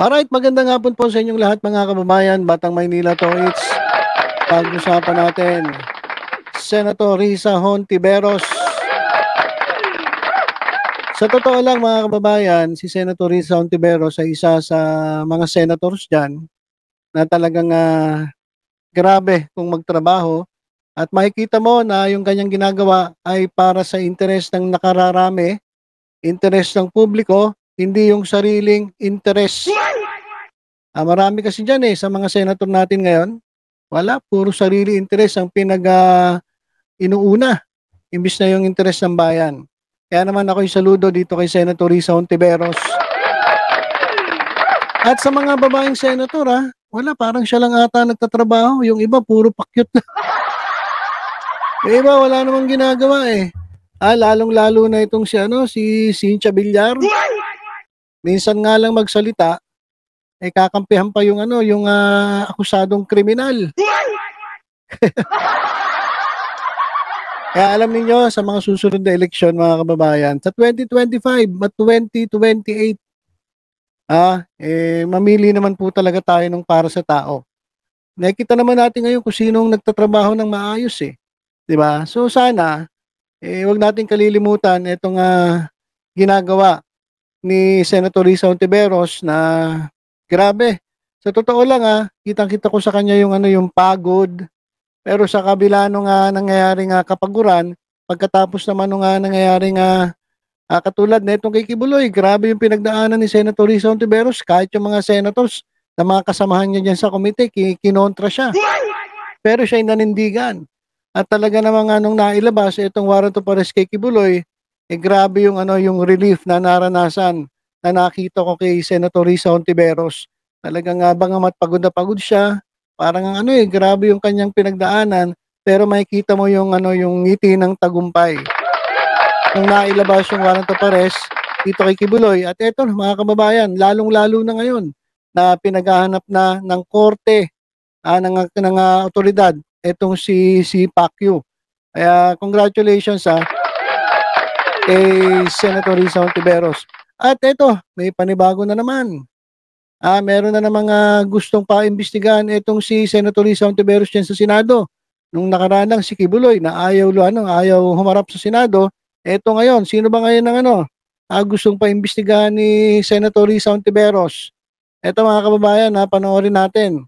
Alright, magandang hapon po sa inyong lahat mga kababayan. Batang Maynila to, it's pag-usapan natin Senator Risa Hontiveros. Sa totoo lang mga kababayan, si Senator Risa Hontiveros ay isa sa mga senators dyan na talagang grabe kung magtrabaho at makikita mo na yung kanyang ginagawa ay para sa interes ng nakararami, interes ng publiko, hindi yung sariling interes. Marami kasi dyan sa mga senator natin ngayon, wala, puro sarili interes ang inuuna, imbis na yung interes ng bayan. Kaya naman ako'y saludo dito kay Senator Risa Hontiveros. At sa mga babaeng senator wala, parang siya lang ata nagtatrabaho, yung iba puro pakyut na. Yung iba wala namang ginagawa lalong-lalo na itong si Cynthia Villar. Minsan nga lang magsalita, kakampihan pa yung yung akusadong kriminal. Kaya alam niyo sa mga susunod na eleksyon mga kababayan, sa 2025 at 2028, mamili naman po talaga tayo ng para sa tao. Nakikita naman natin ngayon kung sinong nagtatrabaho ng maayos 'di ba? So sana wag nating kalilimutan itong ginagawa ni Senator Risa Hontiveros na grabe. Sa totoo lang kitang-kita ko sa kanya yung yung pagod. Pero sa kabila nung nangyayaring kapaguran, pagkatapos naman nung nangyayaring katulad na itong kay Kibuloy, grabe yung pinagdaanan ni Senator Risa Hontiveros. Kahit yung mga senators na mga kasamahan niya dyan sa komite, kinontra siya. Pero siya ay nanindigan. At talaga namang nung nailabas itong warrant of arrest kay Kibuloy, grabe yung yung relief na naranasan na nakita ko kay Senator Risa Hontiveros. Talagang bangamat pagod na pagod siya. Parang grabe yung kanyang pinagdaanan, pero makikita mo yung yung ngiti ng tagumpay. Nung nailabas yung warrant of arrest dito kay Kibuloy, at eto mga kababayan, lalong-lalo na ngayon na pinaghahanap na ng korte ng otoridad etong si Pacquiao. Kaya congratulations kay Senator Risa Hontiveros. At eto, may panibago na naman. Meron na namang gustong paimbestigahan itong si Senator Risa Hontiveros dyan sa Senado. Nung nakaraan lang si Kibuloy na ayaw humarap sa Senado, eto ngayon, sino ba ngayon ang gustong paimbestigahan ni Senator Risa Hontiveros? Eto mga kababayan, panoorin natin.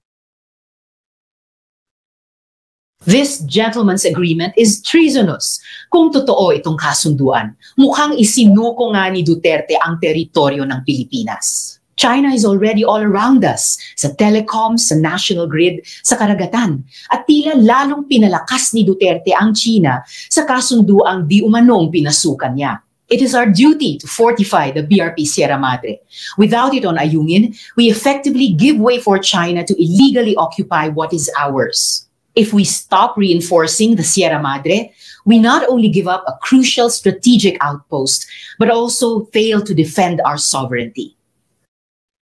This gentleman's agreement is treasonous. Kung totoo itong kasunduan, mukhang isinuko nga ni Duterte ang teritoryo ng Pilipinas. China is already all around us, sa telecom, sa national grid, sa karagatan. At tila lalong pinalakas ni Duterte ang China sa kasunduang di umanong pinasukan niya. It is our duty to fortify the BRP Sierra Madre. Without it on ayungin, we effectively give way for China to illegally occupy what is ours. If we stop reinforcing the Sierra Madre, we not only give up a crucial strategic outpost, but also fail to defend our sovereignty.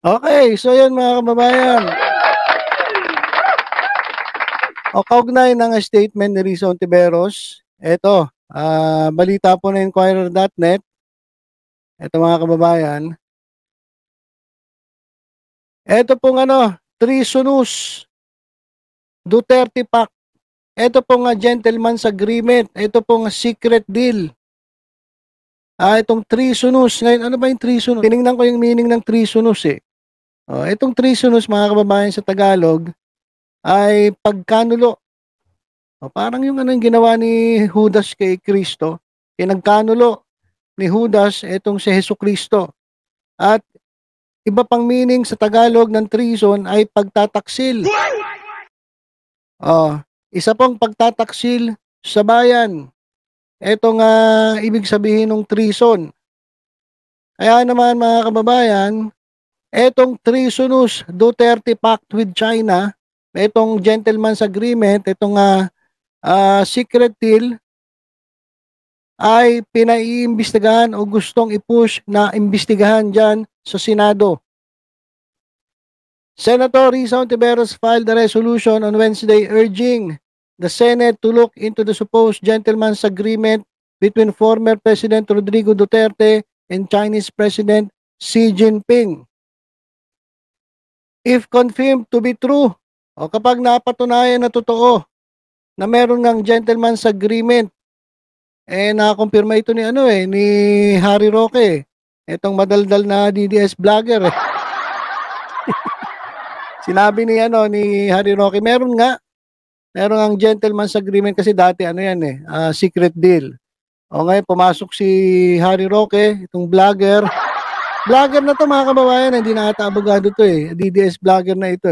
Okay, so yan mga kababayan. O kaugnay ng statement ni Risa Hontiveros, eto, balita po na Inquirer.net. Eto mga kababayan. Eto pong treasonous Duterte Pact. Ito pong gentleman's agreement. Ito pong secret deal. Itong treasonous. Ngayon, ano ba yung treasonous? Tinignan ko yung meaning ng treasonous itong treasonous mga kababayan sa Tagalog ay pagkanulo. Parang yung yung ginawa ni Judas kay Kristo. Pinagkanulo ni Judas itong si Jesucristo. At iba pang meaning sa Tagalog ng treason ay pagtataksil. Isa pong pagtataksil sa bayan. Ito nga ibig sabihin ng treason. Kaya naman mga kababayan, etong treasonous Duterte Pact with China, etong gentleman's agreement, etong secret deal ay pinaiimbestigahan o gustong i-push na imbestigahan dyan sa Senado. Senator Risa Hontiveros filed a resolution on Wednesday urging the Senate to look into the supposed gentleman's agreement between former President Rodrigo Duterte and Chinese President Xi Jinping. if confirmed to be true, o kapag napatunayan na totoo na meron ngang gentleman's agreement, nakakumpirma ito ni ni Harry Roque, itong madaldal na DDS vlogger. Sinabi ni Harry Roque, meron ang gentleman's agreement kasi dati secret deal. O ngayon pumasok si Harry Roque, itong vlogger. Vlogger na to mga kababayan, hindi na ata abogado to DDS vlogger na ito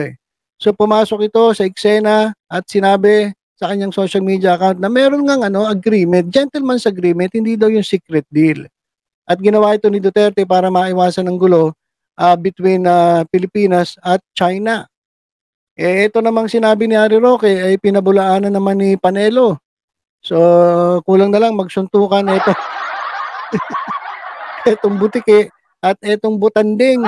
So pumasok ito sa eksena at sinabi sa kanyang social media account na meron ngang agreement, gentleman's agreement, hindi daw yung secret deal. At ginawa ito ni Duterte para maiwasan ng gulo between Pilipinas at China. Ito namang sinabi ni Harry Roque ay pinabulaanan naman ni Panelo. So kulang na lang magsuntukan ito. Itong Butike at itong Butanding.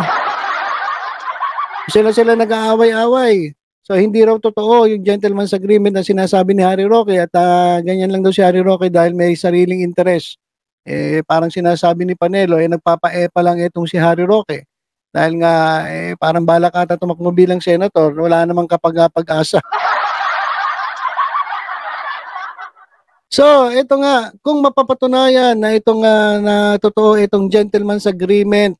Sila nag-aaway-away. So hindi raw totoo yung gentleman's agreement na sinasabi ni Harry Roque at ganyan lang daw si Harry Roque dahil may sariling interest. Parang sinasabi ni Panelo nagpapa-epa lang itong si Harry Roque. Dahil nga parang balak ata tumakbo bilang senator, wala namang kapag-asa. So, ito nga, kung mapapatunayan na itong na totoo itong gentleman's agreement,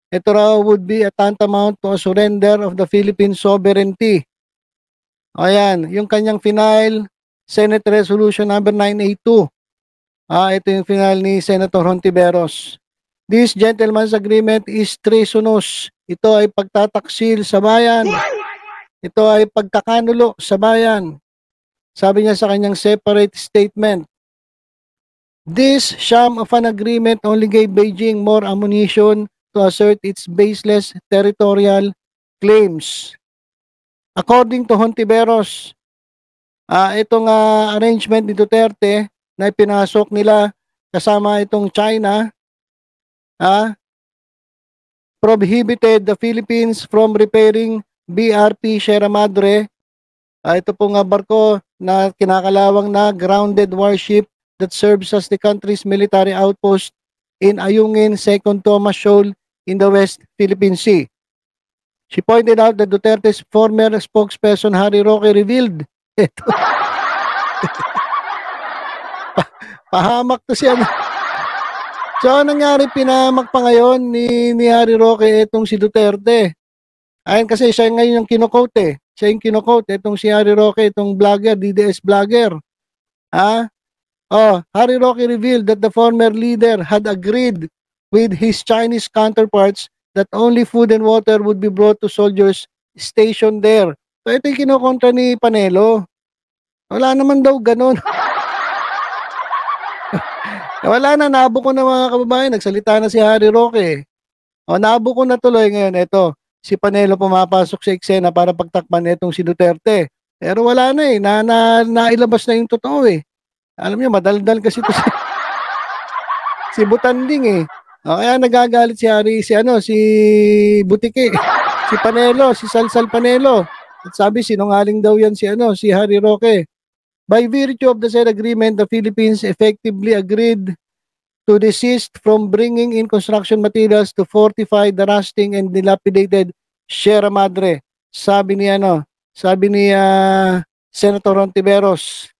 ito raw would be a tantamount to a surrender of the Philippine sovereignty. Ayan, yung kanyang final Senate Resolution number 982. Ito yung final ni Senator Hontiveros. This gentleman's agreement is treasonous. Ito ay pagtataksil sa bayan. Ito ay pagkakanulo sa bayan. Sabi niya sa kanyang separate statement, this sham of an agreement only gave Beijing more ammunition to assert its baseless territorial claims. According to Hontiveros, itong arrangement ni Duterte na pinasok nila kasama itong China, prohibited the Philippines from repairing BRP Sierra Madre. Ito pong barko na kinakalawang na grounded warship that serves as the country's military outpost in Ayungin, 2nd Thomas Shoal in the West Philippine Sea. She pointed out that Duterte's former spokesperson Harry Roque revealed ito. Pahamak to siya. So, nangyari pinahamak pa ngayon ni Harry Roque itong si Duterte. Ayun kasi siya ngayon yung kino-quote Siya yung kino-quote itong si Harry Roque, itong vlogger, DDS vlogger. Harry Roque revealed that the former leader had agreed with his Chinese counterparts that only food and water would be brought to soldiers stationed there. So ito yung kinokontra ni Panelo. Wala naman daw ganun. Wala na, nabuko na mga kababayan. Nagsalita na si Harry Roque. Nabuko na tuloy ngayon. Ito, si Panelo pumapasok sa eksena para pagtakpan itong si Duterte. Pero wala na nailabas na yung totoo Alam niyo, madaldal kasi ito si Butanding kaya nagagalit si Harry, si Butike, si Panelo, si Salsal Panelo. At sabi, sinungaling daw yan si Harry Roque. By virtue of the said agreement, the Philippines effectively agreed to desist from bringing in construction materials to fortify the rusting and dilapidated Sierra Madre. Sabi ni Senator Hontiveros.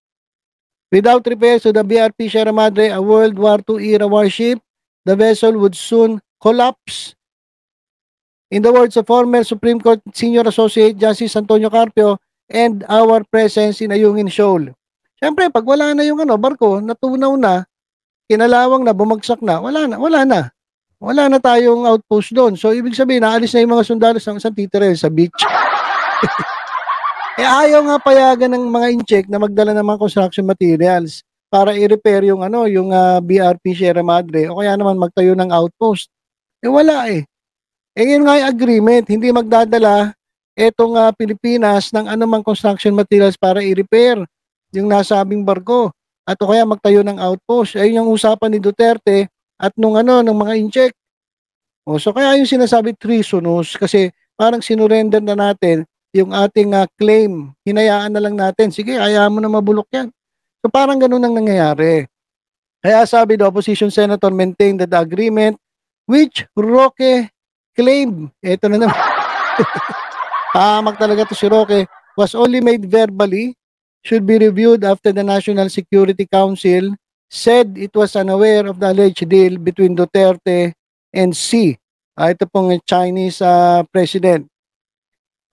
Without repairs to the BRP Sierra Madre, a World War II era warship, the vessel would soon collapse. In the words of former Supreme Court Senior Associate Justice Antonio Carpio and our presence in Ayungin Shoal. Siyempre, pag wala na yung barko, natunaw na, kinalawang na, bumagsak na, wala na. Wala na tayong outpost doon. So, ibig sabihin, naalis na yung mga sundalo sa titire sa beach. Ayaw nga payagan ng mga incheck na magdala ng mga construction materials para i-repair yung BRP Sierra Madre o kaya naman magtayo ng outpost. Wala yun nga yung agreement, hindi magdadala etong Pilipinas ng anumang construction materials para i-repair yung nasabing barko at o kaya magtayo ng outpost. Ayun yung usapan ni Duterte at ng mga incheck. So kaya yung sinasabi treasonous kasi parang sinurrender na natin yung ating claim. Hinayaan na lang natin. Sige, hayaan mo na mabulok yan. So parang ganun ang nangyayari. Kaya sabi the opposition senator maintained that the agreement which Roque claimed. Ito na naman. Pahamak talaga to si Roque. Was only made verbally, should be reviewed after the National Security Council said it was unaware of the alleged deal between Duterte and Xi. Ito pong Chinese president.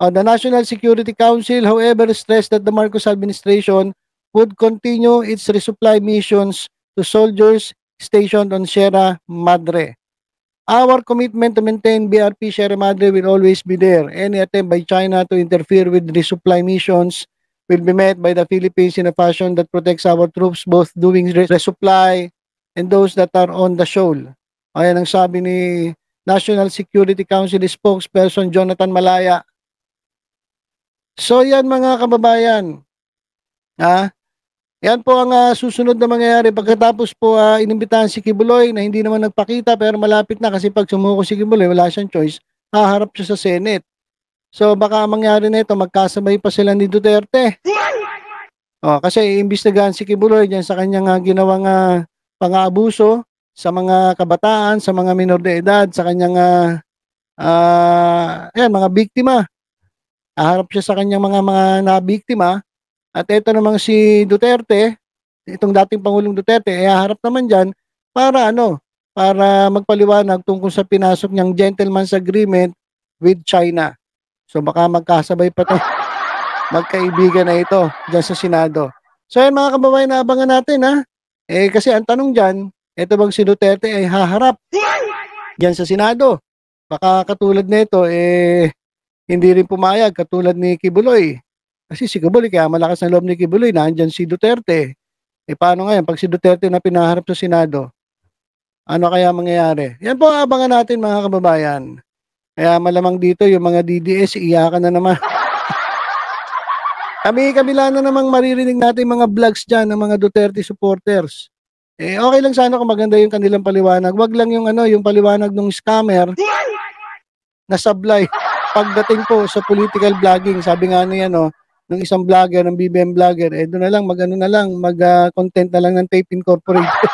The National Security Council, however, stressed that the Marcos administration would continue its resupply missions to soldiers stationed on Sierra Madre. Our commitment to maintain BRP Sierra Madre will always be there. Any attempt by China to interfere with resupply missions will be met by the Philippines in a fashion that protects our troops both doing resupply and those that are on the shoal. Ayan ang sabi ni National Security Council spokesperson Jonathan Malaya. So yan mga kababayan, yan po ang susunod na mangyayari pagkatapos po inimbitahan si Kibuloy na hindi naman nagpakita pero malapit na kasi pag sumuko si Kibuloy wala siyang choice, haharap siya sa Senate. So baka mangyari na ito, magkasabay pa sila ni Duterte. Kasi iimbestigahan si Kibuloy dyan sa kanyang ginawang pang-aabuso sa mga kabataan, sa mga minor de edad, sa kanyang mga biktima. Haharap siya sa kanyang mga nabiktima. At ito namang si Duterte, itong dating Pangulong Duterte, haharap naman dyan para para magpaliwanag tungkol sa pinasok niyang gentleman's agreement with China. So baka magkasabay pa itong magkaibigan na ito dyan sa Senado. So yan mga kababayan, naabangan natin kasi ang tanong dyan, ito bang si Duterte ay haharap dyan sa Senado? Baka katulad nito, hindi rin pumayag katulad ni Kibuloy. Kasi si Kibuloy, kaya malakas ang loob ni Kibuloy, nandyan si Duterte. Paano ngayon, pag si Duterte na pinaharap sa Senado, ano kaya mangyayari? Yan po ang abangan natin mga kababayan. Kaya malamang dito, yung mga DDS, iyakan na naman. Kabila na namang maririnig natin mga vlogs dyan ng mga Duterte supporters. Okay lang sana kung maganda yung kanilang paliwanag. Wag lang yung yung paliwanag ng scammer na sablay. Pagdating po sa political vlogging, sabi nga niya ng isang vlogger, ng BBM vlogger, doon na lang, mag-content na lang ng Tape Incorporated.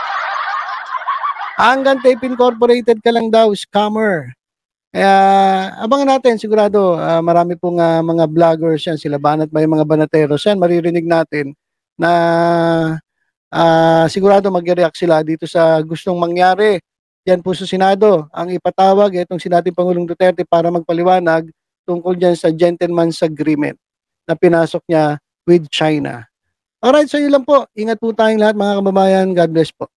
Hanggang Tape Incorporated ka lang daw, scammer. Kaya, abangan natin, sigurado, marami pong mga vloggers yan, sila Banat, may mga banateros yan, maririnig natin na sigurado mag-react sila dito sa gustong mangyari. Yan po sa Senado, ang ipatawag itong si dating Pangulong Duterte para magpaliwanag tungkol dyan sa gentleman's agreement na pinasok niya with China. Alright, so yun lang po. Ingat po tayong lahat mga kababayan. God bless po.